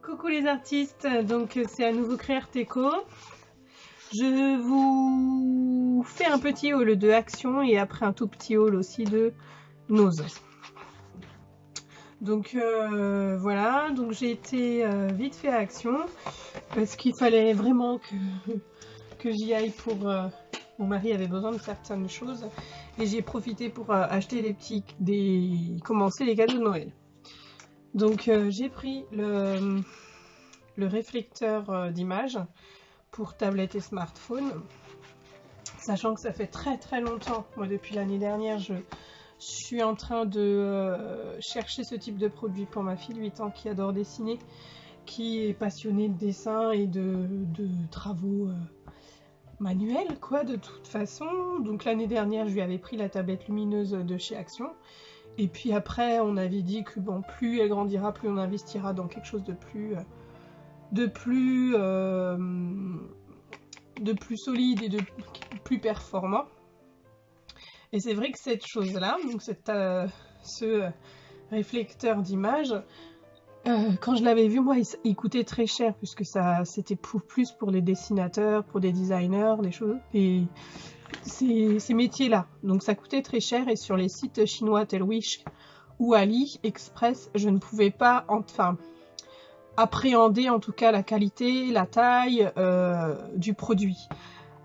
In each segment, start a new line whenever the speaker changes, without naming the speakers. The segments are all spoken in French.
Coucou les artistes, donc c'est à nouveau Créarteco. Je vous fais un petit haul de Action et après un tout petit haul aussi de Nose. Donc voilà, donc j'ai été vite fait à Action parce qu'il fallait vraiment que j'y aille pour... mon mari avait besoin de certaines choses et j'ai profité pour acheter commencer les cadeaux de Noël. Donc j'ai pris le réflecteur d'image pour tablette et smartphone, sachant que ça fait très longtemps, moi depuis l'année dernière, je suis en train de chercher ce type de produit pour ma fille de 8 ans qui adore dessiner, qui est passionnée de dessin et de travaux manuels quoi de toute façon. Donc l'année dernière je lui avais pris la tablette lumineuse de chez Action. Et puis après, on avait dit que bon, plus elle grandira, plus on investira dans quelque chose de plus solide et de plus performant. Et c'est vrai que cette chose-là, donc ce réflecteur d'image, quand je l'avais vu, moi, il coûtait très cher puisque c'était plus pour les dessinateurs, pour des designers, des choses. Et ces métiers-là. Donc ça coûtait très cher et sur les sites chinois tels Wish ou AliExpress, je ne pouvais pas appréhender en tout cas la qualité, la taille du produit.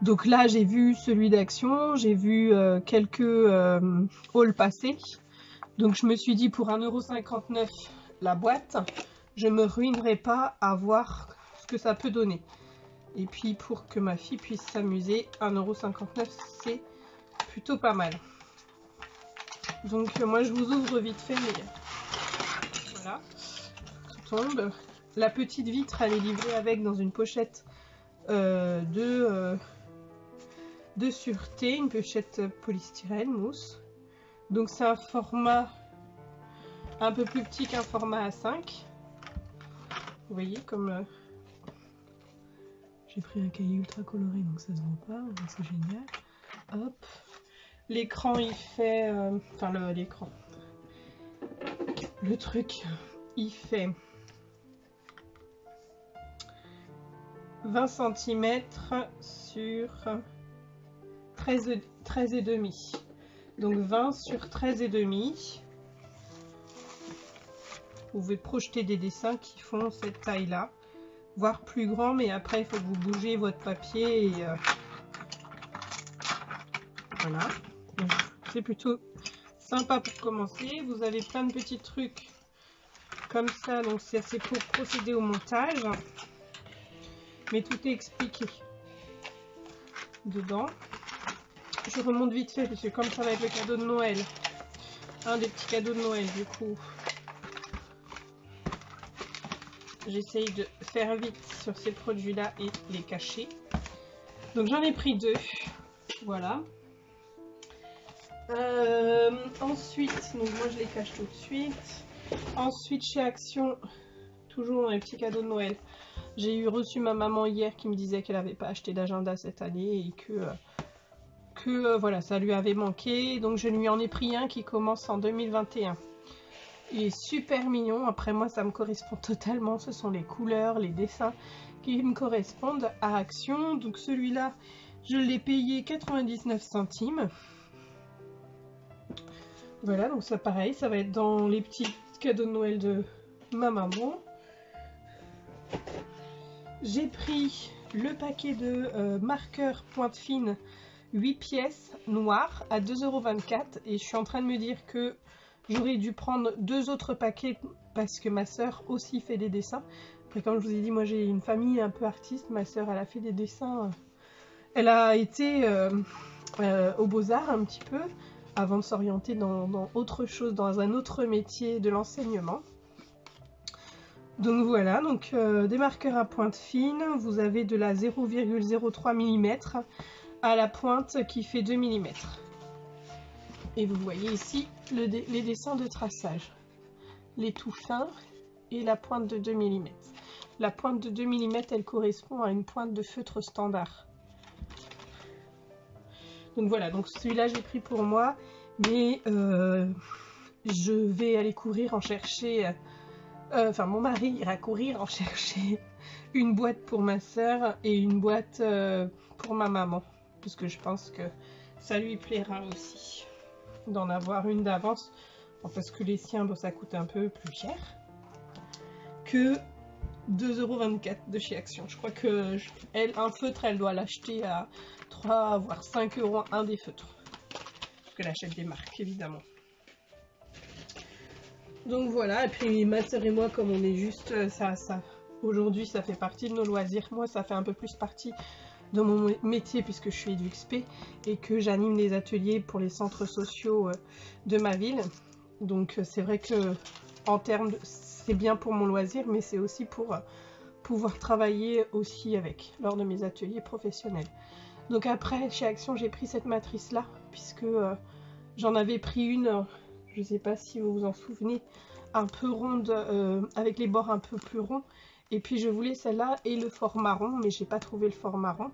Donc là j'ai vu celui d'Action, j'ai vu quelques hauls passer. Donc je me suis dit pour 1,59 € la boîte, je me ruinerai pas à voir ce que ça peut donner. Et puis pour que ma fille puisse s'amuser, 1,59 € c'est plutôt pas mal. Donc moi je vous ouvre vite fait, mais voilà, tout tombe. La petite vitre elle est livrée avec dans une pochette de sûreté, une pochette polystyrène mousse. Donc c'est un format un peu plus petit qu'un format A5. Vous voyez comme... J'ai pris un cahier ultra coloré donc ça se voit pas, c'est génial. Hop. L'écran il fait... enfin l'écran. Le truc il fait 20 cm sur 13,5. Donc 20 sur 13,5. Vous pouvez projeter des dessins qui font cette taille là. Voire plus grand, mais après il faut que vous bougez votre papier et voilà, c'est plutôt sympa pour commencer. Vous avez plein de petits trucs comme ça, donc c'est pour procéder au montage, mais tout est expliqué dedans. Je remonte vite fait parce que comme ça va être le cadeau de Noël, un des petits cadeaux de Noël, du coup j'essaye de faire vite sur ces produits là et les cacher. Donc j'en ai pris 2, voilà. Ensuite, donc moi je les cache tout de suite. Ensuite chez Action, toujours dans les petits cadeaux de Noël, j'ai reçu ma maman hier qui me disait qu'elle n'avait pas acheté d'agenda cette année et que voilà, ça lui avait manqué. Donc je lui en ai pris un qui commence en 2021. Il est super mignon, après moi ça me correspond totalement, ce sont les couleurs, les dessins qui me correspondent à Action. Donc celui-là, je l'ai payé 99 centimes. Voilà, donc ça pareil, ça va être dans les petits cadeaux de Noël de ma maman. J'ai pris le paquet de marqueurs pointe fine 8 pièces noirs à 2,24 € et je suis en train de me dire que j'aurais dû prendre 2 autres paquets parce que ma soeur aussi fait des dessins. Après, comme je vous ai dit, moi j'ai une famille un peu artiste. Ma soeur, elle a fait des dessins. Elle a été aux Beaux-Arts un petit peu avant de s'orienter dans autre chose, dans un autre métier de l'enseignement. Donc voilà, donc des marqueurs à pointe fine. Vous avez de la 0,03 mm à la pointe qui fait 2 mm. Et vous voyez ici les dessins de traçage, les tout fins et la pointe de 2 mm. La pointe de 2 mm, elle correspond à une pointe de feutre standard. Donc voilà, donc celui-là j'ai pris pour moi, mais je vais aller courir en chercher Enfin, mon mari ira courir en chercher une boîte pour ma soeur et une boîte pour ma maman. Parce que je pense que ça lui plaira aussi d'en avoir une d'avance. Parce que les siens, bon, ça coûte un peu plus cher que 2,24 € de chez Action. Je crois que elle, un feutre, elle doit l'acheter à 3 voire 5 € un des feutres. Parce qu'elle achète des marques, évidemment. Donc voilà, et puis ma soeur et moi, comme on est juste aujourd'hui, ça fait partie de nos loisirs. Moi, ça fait un peu plus partie de mon métier puisque je suis EduXP et que j'anime des ateliers pour les centres sociaux de ma ville. Donc c'est vrai que en termes de... c'est bien pour mon loisir, mais c'est aussi pour pouvoir travailler aussi avec lors de mes ateliers professionnels. Donc après, chez Action, j'ai pris cette matrice-là, puisque j'en avais pris une, je ne sais pas si vous vous en souvenez, un peu ronde, avec les bords un peu plus ronds. Et puis je voulais celle-là et le format rond, mais j'ai pas trouvé le format rond,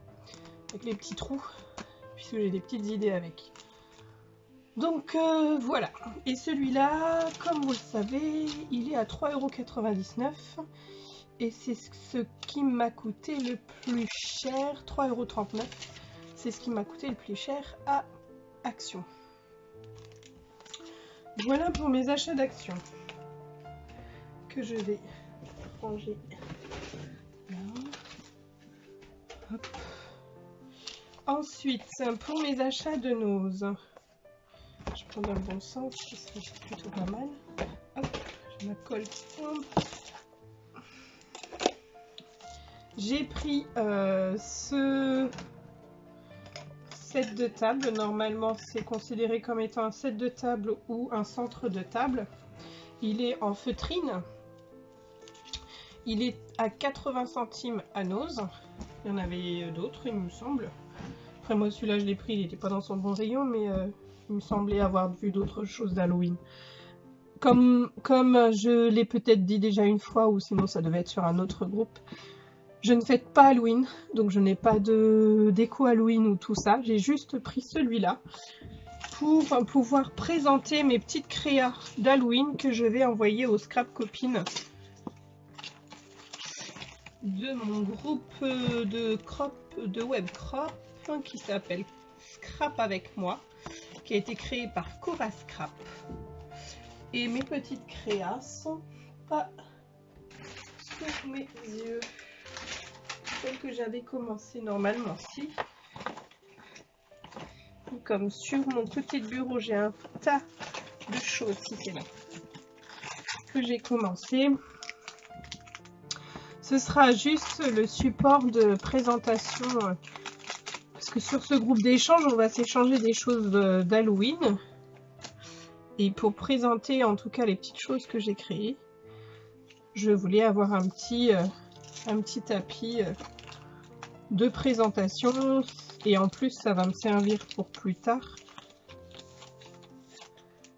avec les petits trous, puisque j'ai des petites idées avec. Donc voilà, et celui-là, comme vous le savez, il est à 3,99 €. Et c'est ce qui m'a coûté le plus cher, 3,39 €. C'est ce qui m'a coûté le plus cher à Action. Voilà pour mes achats d'Action. Que je vais ranger là. Hop. Ensuite, pour mes achats de Nose. Je prends dans le bon sens, c'est plutôt pas mal. Hop, je me colle. J'ai pris ce set de table. Normalement, c'est considéré comme étant un set de table ou un centre de table. Il est en feutrine. Il est à 80 centimes à Nose. Il y en avait d'autres, il me semble. Après, moi, celui-là, je l'ai pris. Il n'était pas dans son bon rayon, mais il me semblait avoir vu d'autres choses d'Halloween. Comme je l'ai peut-être dit déjà une fois, ou sinon ça devait être sur un autre groupe, je ne fête pas Halloween, donc je n'ai pas de déco Halloween ou tout ça. J'ai juste pris celui-là pour pouvoir présenter mes petites créas d'Halloween que je vais envoyer aux scrap copines de mon groupe de web crop qui s'appelle Scrap avec moi, qui a été créé par Cora Scrap. Et mes petites créas sont pas sur mes yeux. Celle que j'avais commencé normalement, si. Comme sur mon petit bureau, j'ai un tas de choses, si c'est là, que j'ai commencé. Ce sera juste le support de présentation, parce que sur ce groupe d'échange, on va s'échanger des choses d'Halloween. Et pour présenter en tout cas les petites choses que j'ai créées, je voulais avoir un petit tapis de présentation, et en plus ça va me servir pour plus tard,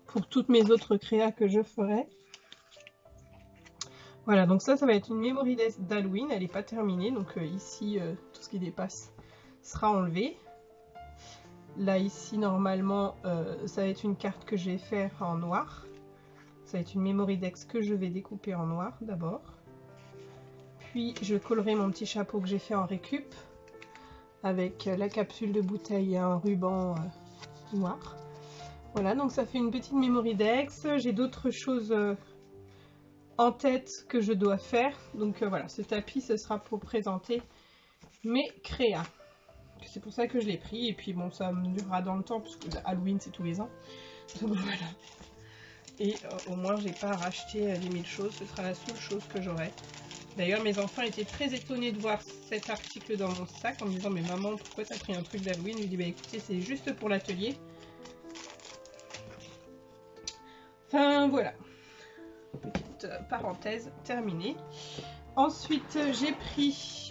pour toutes mes autres créas que je ferai. Voilà, donc ça va être une memory d'Halloween, elle n'est pas terminée, donc ici tout ce qui dépasse sera enlevé. Là ici normalement ça va être une carte que je vais faire en noir, ça va être une memory dex que je vais découper en noir d'abord. Puis je collerai mon petit chapeau que j'ai fait en récup avec la capsule de bouteille et un ruban noir. Voilà, donc ça fait une petite memory dex. J'ai d'autres choses en tête que je dois faire. Donc voilà, ce tapis, ce sera pour présenter mes créas. C'est pour ça que je l'ai pris. Et puis bon, ça me durera dans le temps, puisque Halloween, c'est tous les ans. Donc voilà. Et au moins, j'ai pas à racheter 10 000 choses. Ce sera la seule chose que j'aurai. D'ailleurs, mes enfants étaient très étonnés de voir cet article dans mon sac en me disant « Mais maman, pourquoi t'as pris un truc d'Halloween ?» Je lui dis « Bah écoutez, c'est juste pour l'atelier. » Enfin, voilà. Petite parenthèse terminée. Ensuite, j'ai pris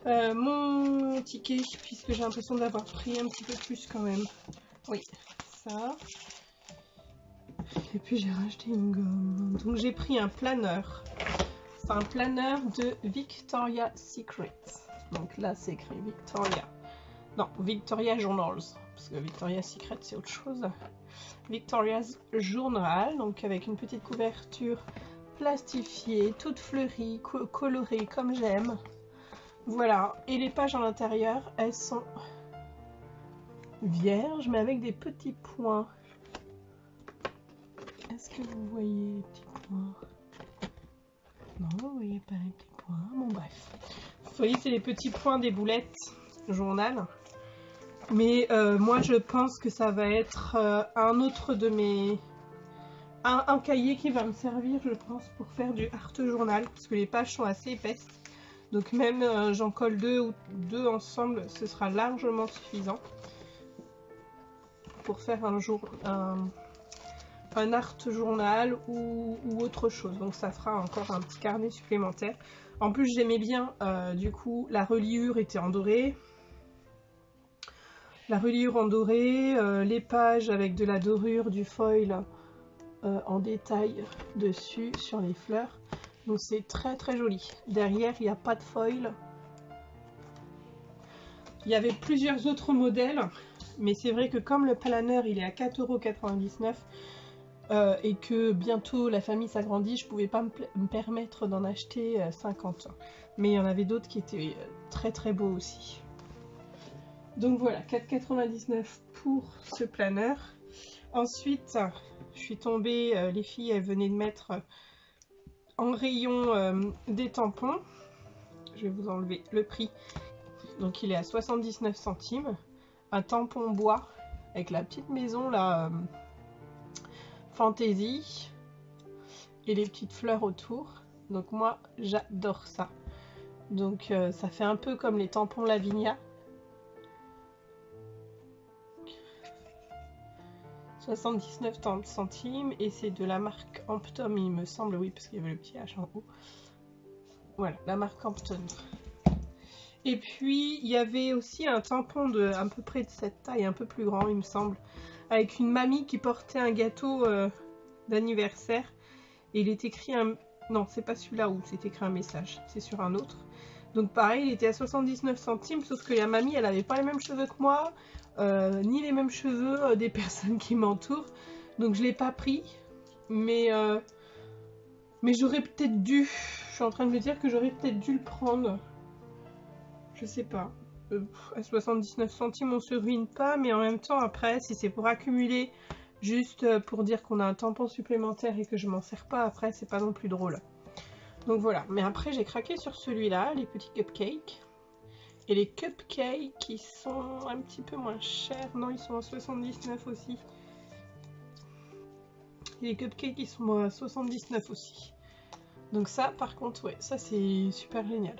mon ticket, puisque j'ai l'impression d'avoir pris un petit peu plus quand même. Oui, ça. Et puis j'ai racheté une gomme. Donc j'ai pris un planeur. C'est un planeur de Victoria's Secret. Donc là c'est écrit Victoria. Non, Victoria Journals. Parce que Victoria's Secret c'est autre chose. Victoria's Journal, donc avec une petite couverture plastifiée, toute fleurie, colorée comme j'aime. Voilà, et les pages à l'intérieur, elles sont vierges, mais avec des petits points. Est-ce que vous voyez les petits points? Non, vous voyez pas les petits points. Bon, bref. Vous voyez, c'est les petits points des boulettes journal. Mais moi, je pense que ça va être un autre de mes... Un cahier qui va me servir, je pense, pour faire du art journal. Parce que les pages sont assez épaisses. Donc même j'en colle deux ensemble, ce sera largement suffisant. Pour faire un art journal ou autre chose. Donc ça fera encore un petit carnet supplémentaire. En plus j'aimais bien, du coup, la reliure était en doré. La reliure en doré, les pages avec de la dorure, du foil en détail dessus sur les fleurs. Donc c'est très très joli. Derrière il n'y a pas de foil. Il y avait plusieurs autres modèles. Mais c'est vrai que comme le planeur il est à 4,99 € et que bientôt la famille s'agrandit, je pouvais pas me permettre d'en acheter 50. Mais il y en avait d'autres qui étaient très très beaux aussi. Donc voilà, 4,99 € pour ce planeur. Ensuite, je suis tombée, les filles elles venaient de mettre en rayon des tampons. Je vais vous enlever le prix. Donc il est à 79 centimes. Un tampon bois avec la petite maison là, Fantasy, et les petites fleurs autour. Donc moi j'adore ça. Donc ça fait un peu comme les tampons Lavinia. 79 centimes et c'est de la marque Hampton, il me semble, oui, parce qu'il y avait le petit H en haut. Voilà, la marque Hampton. Et puis il y avait aussi un tampon de à peu près de cette taille, un peu plus grand il me semble, avec une mamie qui portait un gâteau d'anniversaire et il est écrit un... Non, c'est pas celui-là où c'est écrit un message, c'est sur un autre. Donc pareil, il était à 79 centimes, sauf que la mamie, elle avait pas les mêmes cheveux que moi, ni les mêmes cheveux des personnes qui m'entourent. Donc je l'ai pas pris, mais j'aurais peut-être dû. Je suis en train de me dire que j'aurais peut-être dû le prendre. Je sais pas. À 79 centimes, on se ruine pas, mais en même temps, après, si c'est pour accumuler, juste pour dire qu'on a un tampon supplémentaire et que je m'en sers pas, après, c'est pas non plus drôle. Donc voilà. Mais après, j'ai craqué sur celui-là, les petits cupcakes. Et les cupcakes, qui sont un petit peu moins chers. Non, ils sont à 79 aussi. Et les cupcakes, ils sont à 79 aussi. Donc ça, par contre, ouais, ça c'est super génial.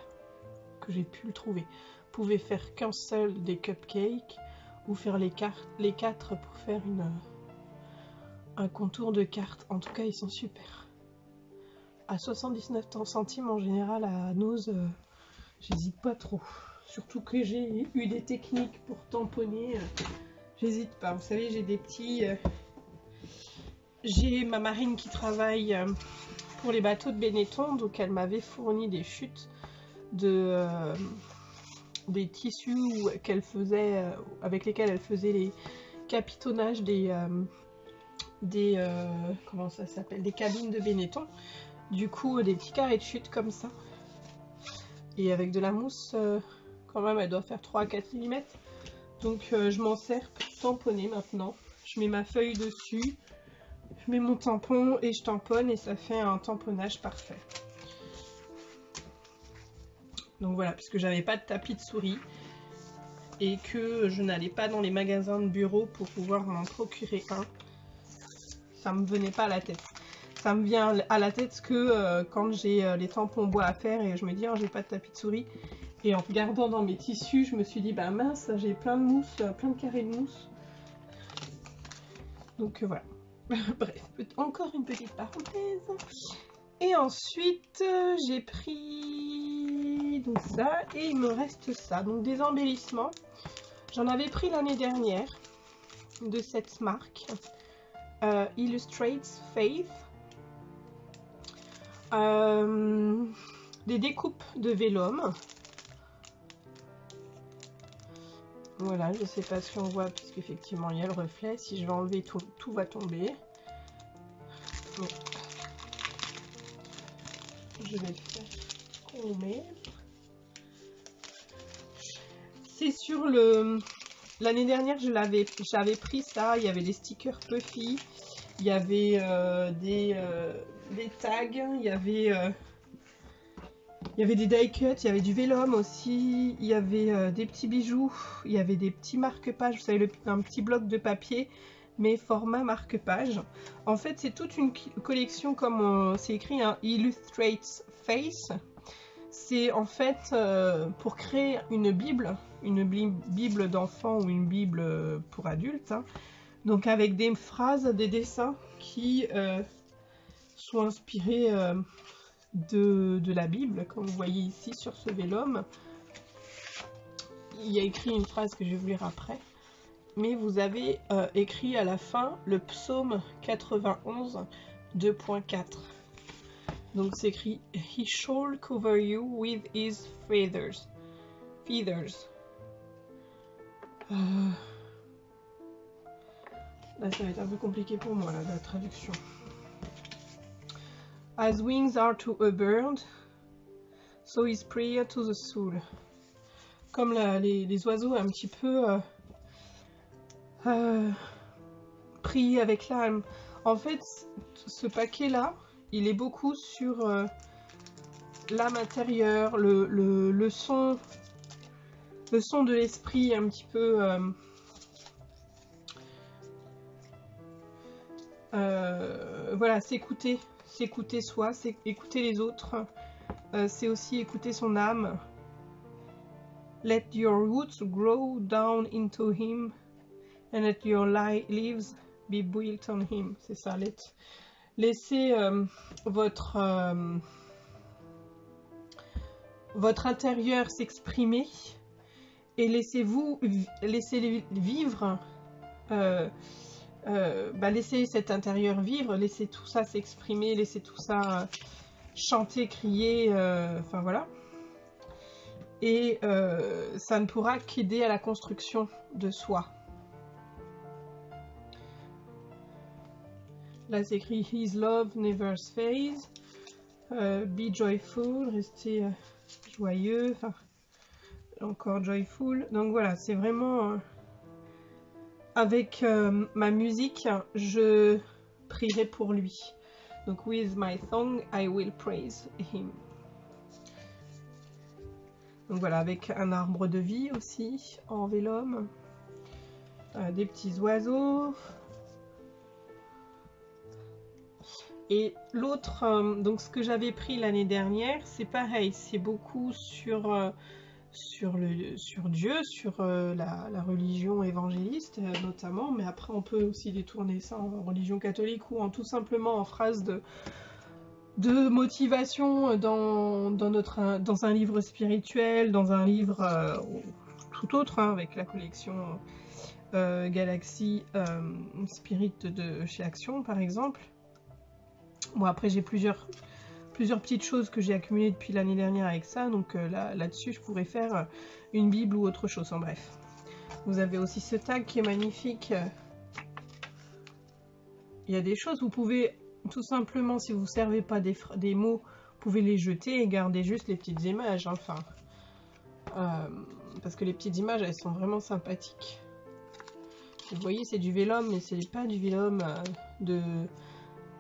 Que j'ai pu le trouver. Vous pouvez faire qu'un seul des cupcakes ou faire les quatre pour faire un contour de carte. En tout cas, ils sont super. À 79 centimes en général à Nose, j'hésite pas trop. Surtout que j'ai eu des techniques pour tamponner. J'hésite pas. Vous savez, j'ai des petits... j'ai ma marine qui travaille pour les bateaux de Benetton. Donc elle m'avait fourni des chutes des tissus qu'elle faisait, avec lesquels elle faisait les capitonnages comment ça s'appelle, des cabines de Benetton. Du coup, des petits carrés de chute comme ça. Et avec de la mousse, quand même, elle doit faire 3 à 4 mm. Donc, je m'en sers pour tamponner maintenant. Je mets ma feuille dessus, je mets mon tampon et je tamponne et ça fait un tamponnage parfait. Donc voilà, puisque j'avais pas de tapis de souris et que je n'allais pas dans les magasins de bureau pour pouvoir m'en procurer un, ça me venait pas à la tête. Ça me vient à la tête que quand j'ai les tampons bois à faire et je me dis oh, j'ai pas de tapis de souris. Et en regardant dans mes tissus, je me suis dit bah mince, j'ai plein de mousse, plein de carrés de mousse. Donc voilà. Bref, encore une petite parenthèse. Et ensuite, j'ai pris donc ça et il me reste ça. Donc des embellissements. J'en avais pris l'année dernière de cette marque. Illustrates Faith. Des découpes de vélum. Voilà, je ne sais pas si on voit, puisqu'effectivement il y a le reflet. Si je vais enlever tout, tout va tomber. Donc, je vais le faire tomber. C'est sur le... L'année dernière, j'avais pris ça. Il y avait des stickers Puffy. Il y avait des tags. Il y avait des die cuts. Il y avait du vélum aussi. Il y avait des petits bijoux. Il y avait des petits marque-pages. Vous savez, un petit bloc de papier, mais format marque-page. En fait, c'est toute une collection, comme c'est écrit, hein, Illustrates Face. C'est en fait pour créer une bible d'enfant ou une bible pour adultes, hein. Donc avec des phrases, des dessins qui sont inspirés de la Bible, comme vous voyez ici sur ce vélum. Il y a écrit une phrase que je vais vous lire après, mais vous avez écrit à la fin le psaume 91 2.4. Donc c'est écrit « He shall cover you with his feathers ». Là, ça va être un peu compliqué pour moi, là, la traduction. « As wings are to a bird, so is prayer to the soul ». Comme les oiseaux un petit peu prier avec l'âme. En fait, ce paquet-là, il est beaucoup sur l'âme intérieure, le son de l'esprit un petit peu voilà, s'écouter soi, c'est écouter les autres, c'est aussi écouter son âme. Let your roots grow down into him and let your leaves be built on him. C'est ça, laissez votre intérieur s'exprimer et laissez-les vivre, laissez cet intérieur vivre, laissez tout ça s'exprimer, laissez tout ça chanter, crier, enfin voilà. Et ça ne pourra qu'aider à la construction de soi. Là c'est écrit His love never fades, be joyful, restez joyeux, enfin encore joyful. Donc voilà, c'est vraiment avec ma musique, je prierai pour lui. Donc with my tongue I will praise him. Donc voilà, avec un arbre de vie aussi en vélum, des petits oiseaux. Et l'autre, donc ce que j'avais pris l'année dernière, c'est pareil, c'est beaucoup sur Dieu, sur la religion évangéliste notamment, mais après on peut aussi détourner ça en religion catholique ou tout simplement en phrase de motivation dans un livre spirituel, dans un livre tout autre, hein, avec la collection Galaxy Spirit de chez Action par exemple. Bon, après j'ai plusieurs petites choses que j'ai accumulées depuis l'année dernière avec ça, donc là-dessus je pourrais faire une bible ou autre chose, en bref. Vous avez aussi ce tag qui est magnifique. Il y a des choses, vous pouvez tout simplement, si vous ne servez pas des mots, vous pouvez les jeter et garder juste les petites images, hein, enfin. Parce que les petites images, elles sont vraiment sympathiques. Vous voyez, c'est du vélum, mais c'est pas du vélum de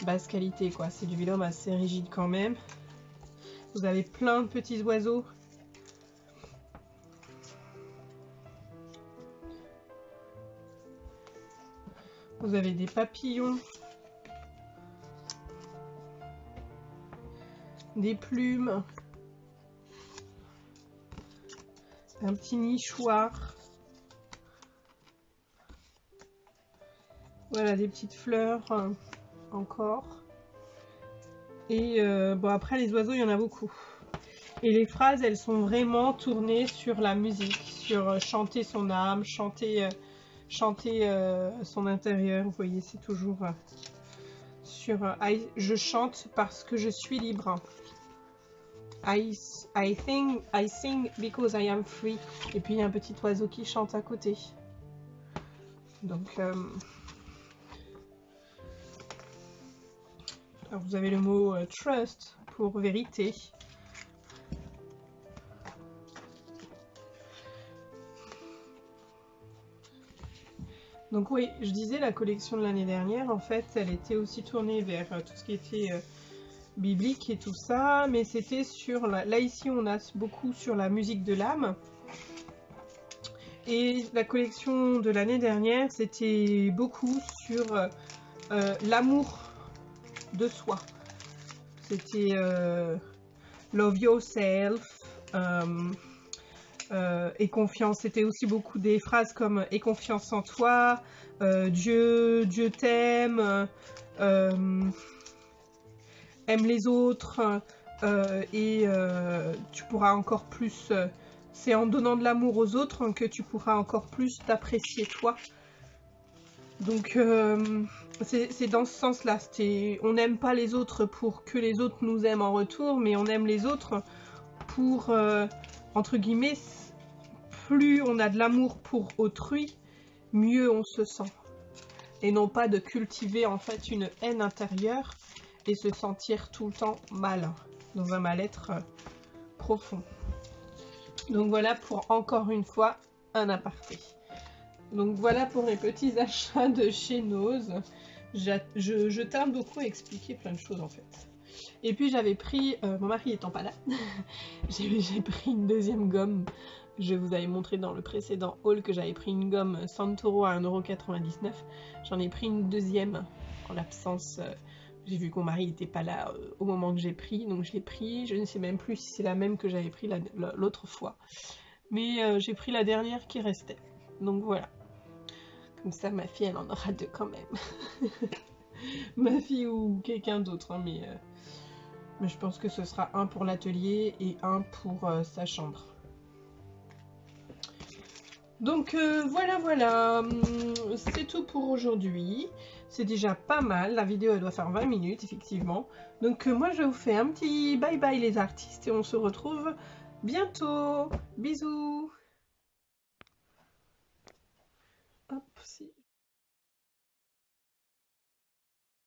basse qualité, quoi. C'est du vélum assez rigide quand même. Vous avez plein de petits oiseaux. Vous avez des papillons. Des plumes. Un petit nichoir. Voilà, des petites fleurs encore. Et bon, après les oiseaux, il y en a beaucoup. Et les phrases, elles sont vraiment tournées sur la musique, sur chanter son âme, chanter son intérieur. Vous voyez, c'est toujours sur je chante parce que je suis libre. I sing because I am free. Et puis il y a un petit oiseau qui chante à côté. Donc, alors vous avez le mot trust pour vérité. Donc oui, je disais la collection de l'année dernière, en fait, elle était aussi tournée vers tout ce qui était biblique et tout ça, mais c'était sur là ici on a beaucoup sur la musique de l'âme. Et la collection de l'année dernière, c'était beaucoup sur l'amour de soi. C'était love yourself, et confiance. C'était aussi beaucoup des phrases comme aie confiance en toi, Dieu t'aime, aime les autres, et tu pourras encore plus. C'est en donnant de l'amour aux autres que tu pourras encore plus t'apprécier toi. Donc c'est dans ce sens-là. On n'aime pas les autres pour que les autres nous aiment en retour, mais on aime les autres pour, entre guillemets, plus on a de l'amour pour autrui, mieux on se sent. Et non pas de cultiver en fait une haine intérieure et se sentir tout le temps mal, dans un mal-être profond. Donc voilà pour encore une fois un aparté. Donc voilà pour mes petits achats de chez Nose. Je tarde beaucoup à expliquer plein de choses en fait. Et puis j'avais pris, mon mari étant pas là, j'ai pris une deuxième gomme. Je vous avais montré dans le précédent haul que j'avais pris une gomme Santoro à 1,99 €. J'en ai pris une deuxième en l'absence. J'ai vu que mon mari n'était pas là au moment que j'ai pris, donc je l'ai pris. Je ne sais même plus si c'est la même que j'avais pris l'autre fois. Mais j'ai pris la dernière qui restait. Donc voilà. Comme ça, ma fille, elle en aura deux quand même. Ma fille ou quelqu'un d'autre, hein, mais je pense que ce sera un pour l'atelier et un pour sa chambre. Donc voilà, c'est tout pour aujourd'hui. C'est déjà pas mal, la vidéo elle doit faire 20 minutes effectivement. Donc moi je vous fais un petit bye bye les artistes et on se retrouve bientôt. Bisous.